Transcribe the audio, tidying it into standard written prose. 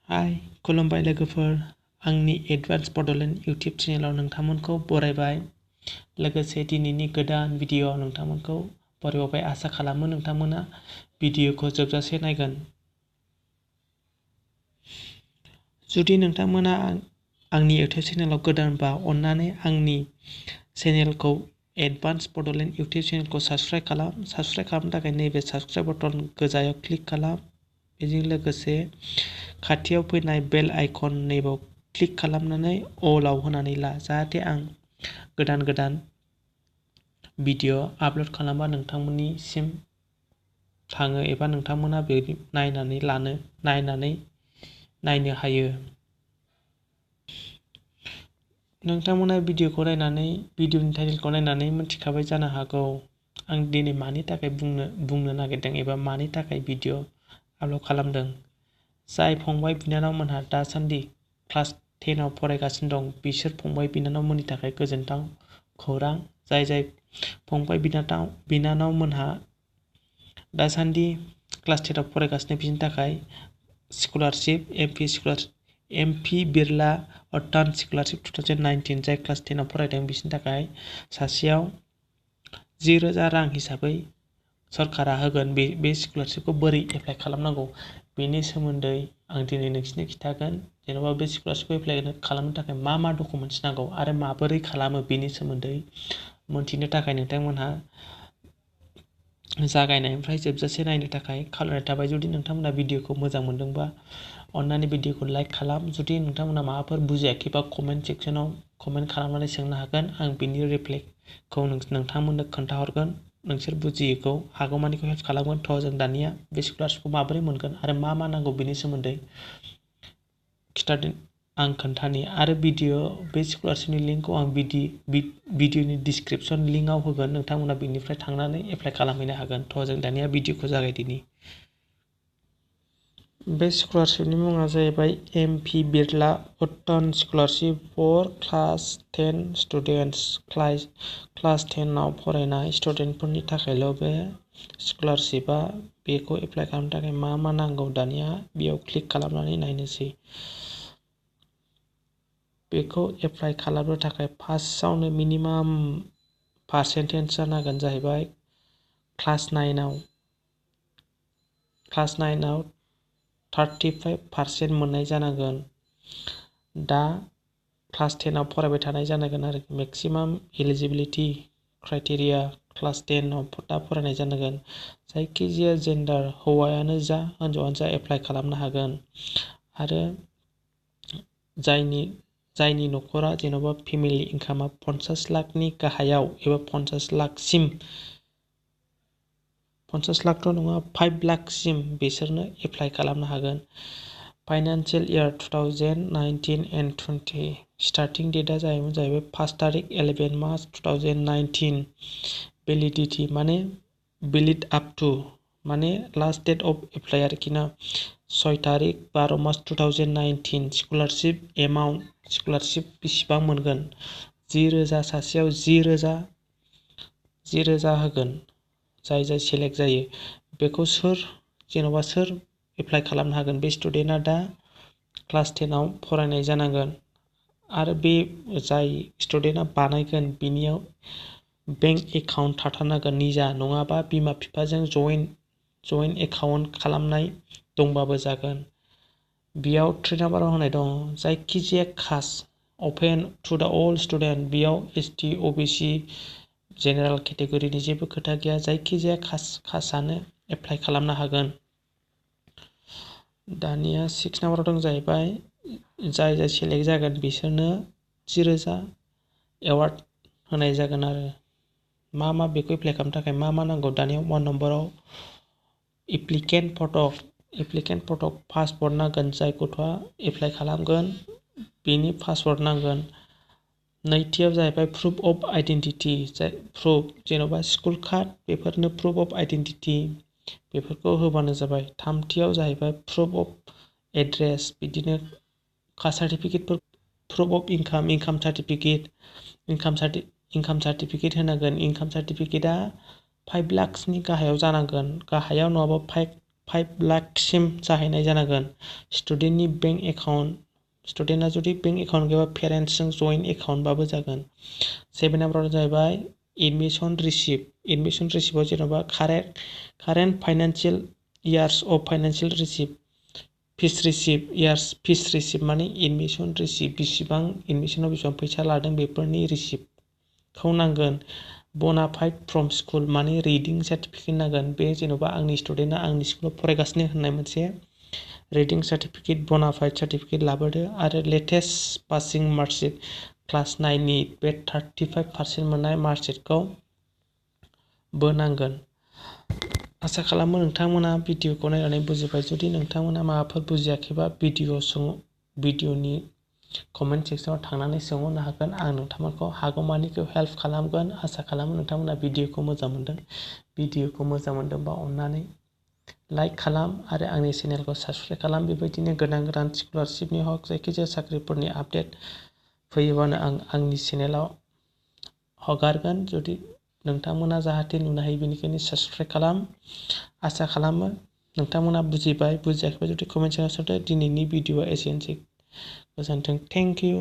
हाय खुलुमबाय लोगोफोर आंनि एडभान्स बड'लेण्ड इउटिउब चेनेलाव नोंथांमोनखौ बरायबाय लोगोसे दिनैनि गोदान भिडिअ'आव नोंथांमोनखौ बरायबाय आसा खालामो नोंथांमोना भिडिअ'खौ जोबजासे नायगोन जुदि नोंथांमोना आंनि इउटिउब चेनेलाव गोदानबा अन्नानै आंनि चेनेलखौ एडभान्स बड'लेण्ड इउटिउब चेनेलखौ साबस्क्राइब खालामनो थाखाय नैबे साबस्क्राइब बटन गोजायाव क्लिक खालाम बेजों लोगोसे खाथियाव फैनाय बेल आइकन नैबाव क्लिक खालामनानै अलाव होनानै ला जाहाथे आं गोदान भिडिअ आपल'ड खालामबा नोंथांमोननिसिम थाङो एबा नोंथांमोना बे नायनो हायो नोंथांमोना भिडिअखौ नायनानै भिडिअनि टाइटेलखौ नायनानै मिथिखाबाय जानो हागौ आं दिनै मानि थाखाय बुंनो नागिरदों एबा मानि थाखाय भिडिअ आपल'ड खालामदों जाय फंबाय बिनानावमोनहा दासान्दि क्लास 10 आव फरायगासिनो दं बिसोर फंबाय बिनानावमोननि थाखाय गोजोनथाव खौरां जाय फंबाय बिनानावमोनहा दासान्दि क्लास 10 आव फरायगासिनो बिनि थाखाय scholarship M.P Birla Utthan scholarship 2019 जाय क्लास 10 आव फरायदों बिसोरनि थाखाय सासेयाव 10,000 रां हिसाबै सरकारा होगोन बे स्कलारशिपखौ बोरै एप्लाइ खालामनांगौ बेनि सोमोन्दै आं दिनै नोंसिनो खिन्थागोन जेनेबा बे स्कलारशिपखौ एप्लाइ खालामनो थाखाय मा डकुमेन्ट्स नांगौ आरो माबोरै खालामो बेनि सोमोन्दै मोनथिनो थाखाय नोंथांमोनहा जागायनायनिफ्राय जोबजासे नायनो थाखाय खावलायनाय थाबाय जुदि नोंथांमोना भिडिअखौ मोजां मोनदोंबा अन्नानै भिडिअखौ लाइक खालाम जुदि नोंथांमोना माबाफोर बुजियाखैबा कमेन्ट सेक्सनाव कमेन्ट खालामनानै सोंनो हागोन आं बिनि रिप्लाइखौ नोंथांमोननो खोन्थाहरगोन नोंसोर बुजियैखौ हागौमानिखौ हेल्प खालामगोन थ' जों दानिया बे स्कलारशिपखौ माबोरै मोनगोन आरो मा नांगौ बेनि सोमोन्दै खिन्थादों आं खोन्थानि आरो बे स्कलारशिपनि लिंकखौ आं भिडिअनि डिसक्रिपसन लिंकआव होगोन नोंथांमोना बेनिफ्राय थांनानै एप्लाइ खालामहैनो हागोन थ' जों दानिया भिडिअखौ जागायदिनि बे स्कलारशिपनि मुङा जाहैबाय M.P Birla Utthan scholarship four class 10 students class 10 आव फरायनाय स्टुडेन्टफोरनि थाखायल' बे स्कलारशिपआ बेखौ एप्लाइ खालामनो थाखाय मा नांगौ दानिया बेयाव क्लिक खालामनानै नायनोसै बेखौ एप्लाइ खालामनो थाखाय फार्स्टआवनो मिनिमाम पार्सेन्टेज जानांगोन जाहैबाय क्लास 9 आव 35% मोननाय जानांगोन दा क्लास 10 आव फरायबाय थानाय जानांगोन आरो मेक्सिमाम एलिजिबिलिटि क्राइटेरिया क्लास 10 आव दा फरायनाय जानांगोन जायखिजाया जेन्डार हौवायानो जा हिन्जावानो जा एप्लाइ खालामनो हागोन आरो जायनि न'खरा जेन'बा फेमिलि इनकामा 50 लाखनि गाहायाव एबा 50 लाखसिम 50 लाखथ' नङा 5 लाखसिम बिसोरनो एप्लाइ खालामनो हागोन फाइनान्सियेल इयार 2019 and 20 स्टार्टिं डेटआ जाहैबाय 1 तारिख 11 मार्च 2019 भेलिडिटि माने भेलिड आप टु माने लास्ट डेट अफ एप्लाइ आरोखि ना 6 तारिख 12 मार्च 2019 स्कलारशिप एमाउन्ट स्कलारशिप बेसेबां मोनगोन 10,000 सासेयाव 10,000 होगोन जाय सेलेक्ट जायो बेखौ सोर एप्लाइ खालामनो हागोन बे स्टुडेन्टआ दा क्लास 10 आव फरायनाय जानांगोन आरो बे जाय स्टुडेन्टआ बानायगोन बिनियाव बेंक एकाउन्ट थाथारनांगोन निजा नङाबा बिमा बिफाजों जइन्ट एकाउन्ट खालामनाय दंबाबो जागोन बेयाव 3 नाम्बाराव होनाय दं जायखिजाया कास्ट अपेन टु दा अल स्टुडेन्ट बेयाव ST OBC जेनेरेल केटेगरिनि जेबो खोथा गैया जायखिजाया कास्टआनो एप्लाइ खालामनो हागोन दानिया 6 नाम्बाराव दं जाहैबाय जाय सेलेक्ट जागोन बिसोरनो 10,000 एवार्ड होनाय जागोन आरो मा बेखौ एप्लाइ खालामनो थाखाय मा नांगौ दानिया 1 नम्बराव एप्लिकेन्ट फट' पासपर्ट नांगोन जाय गथ'आ एप्लाइ खालामगोन बेनि पासपर्ट नांगोन नैथियाव जाहैबाय प्रुफ अफ आइडेन्टिटि प्रुफ जेन'बा स्कुल कार्ड बेफोरनो प्रुफ अफ आइडेन्टिटि बेफोरखौ होबानो जाबाय थामथियाव जाहैबाय प्रुफ अफ एड्रेस बिदिनो कास्ट सार्टिफिकेटफोर प्रुफ अफ इनकाम सार्टिफिकेट होनांगोन इनकाम सार्टिफिकेटआ 5 लाखसनि गाहायाव जानांगोन गाहायाव नङाबा 5 लाखसिम जाहैनाय जानांगोन। स्टुडेन्टनि बेंक एकाउन्ट स्टुडेन्टआ जुदि बेंक एकाउन्ट गैयाबा पेरेन्टसजों जयेन्ट एकाउन्टबाबो जागोन। 7 नाम्बाराव जाहैबाय एडमिसन रिसिप्ट। एडमिसन रिसिप्टआव जेन'बा current financial years of financial receipt, fees receipt years fees receipt माने एडमिसन रिसिप्ट, बेसेबां एडमिसनाव बेसेबां फैसा लादों बेफोरनि रिसिप्टखौ नांगोन। बनाफाइड फ्रम स्कुल माने रिडिं सार्टिफिकेट नांगोन। बे जेन'बा आंनि स्टुडेन्टआ आंनि स्कुलाव फरायगासिनो होननाय मोनसे रिडिं सार्टिफिकेट बनाफाइड सार्टिफिकेट लाबोदो। आरो लेटेस्ट पासिं मार्कशिट क्लास 9नि बे 35% मोननाय मार्कशिटखौ बो नांगोन। आसा खालामो नोंथांमोना भिडिअखौ नायनानै बुजिबाय। जुदि नोंथांमोना माबाफोर बुजियाखैबा भिडिअनि कमेन्ट सेक्सनाव थांनानै सोंहरनो हागोन। आं नोंथांमोनखौ हागौमानिखौ हेल्प खालामगोन। आसा खालामो नोंथांमोना भिडिअखौ मोजां मोनदों। भिडिअखौ मोजां मोनदोंबा अन्नानै लाइक खालाम आरो आंनि चेनेलखौ साबस्क्राइब खालाम। बेबायदिनो गोदान स्कलारशिपनि हक जायखिजाया साख्रिफोरनि आपडेट फैयोबानो आं आंनि चेनेलाव हगारगोन। जुदि नोंथांमोना जाहाथे नुनो हायो बेनिखायनो साबस्क्राइब खालाम। आसा खालामो नोंथांमोना बुजिबाय। बुजियाखैबा जुदि कमेन्ट सेक्सनाव सोंदो। दिनैनि भिडिअआ एसेनोसै। गोजोन्थों। Thank you.